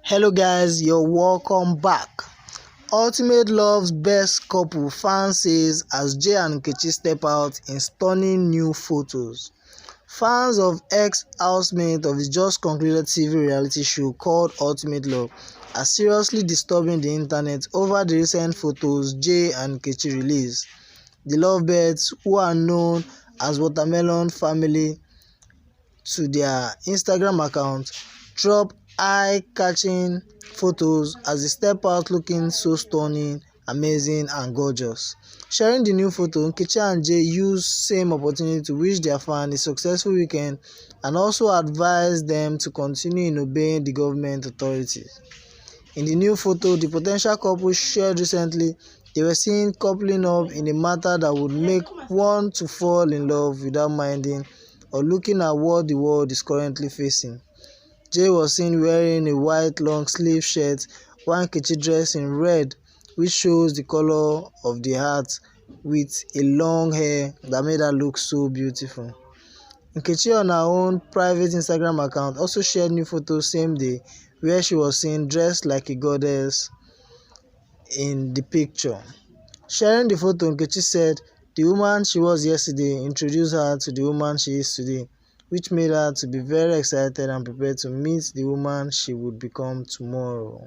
Hello guys, you're welcome back. Ultimate Love's best couple fans says as Jay and Nkechi step out in stunning new photos. Fans of ex-housemate of the just concluded TV reality show called Ultimate Love are seriously disturbing the internet over the recent photos Jay and Nkechi released. The lovebirds, who are known as Watermelon Family to their Instagram account, dropped eye-catching photos as they step out looking so stunning, amazing and gorgeous. Sharing the new photo, Nkechi and Jay used same opportunity to wish their fans a successful weekend and also advised them to continue in obeying the government authorities. In the new photo the potential couple shared recently, they were seen coupling up in a matter that would make one to fall in love without minding or looking at what the world is currently facing. Jay was seen wearing a white long-sleeve shirt while Nkechi dressed in red, which shows the color of the heart, with a long hair that made her look so beautiful. Nkechi on her own private Instagram account also shared new photos same day where she was seen dressed like a goddess in the picture. Sharing the photo, Nkechi said the woman she was yesterday introduced her to the woman she is today, which made her to be very excited and prepared to meet the woman she would become tomorrow.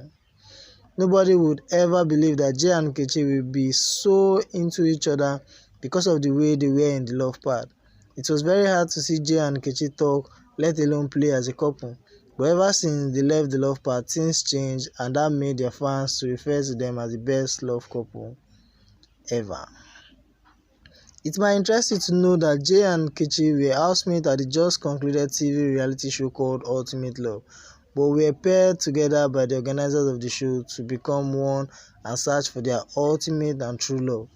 Nobody would ever believe that Jay and Nkechi will be so into each other because of the way they were in the love part. It was very hard to see Jay and Nkechi talk, let alone play as a couple. But ever since they left the love part, things changed, and that made their fans to refer to them as the best love couple ever. It might interest you to know that Jay and Nkechi were housemates at the just concluded TV reality show called Ultimate Love, but were paired together by the organizers of the show to become one and search for their ultimate and true love.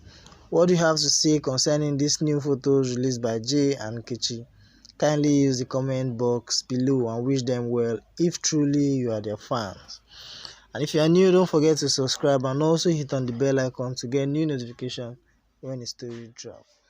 What do you have to say concerning these new photos released by Jay and Nkechi? Kindly use the comment box below and wish them well if truly you are their fans. And if you are new, don't forget to subscribe and also hit on the bell icon to get new notifications when a story drops.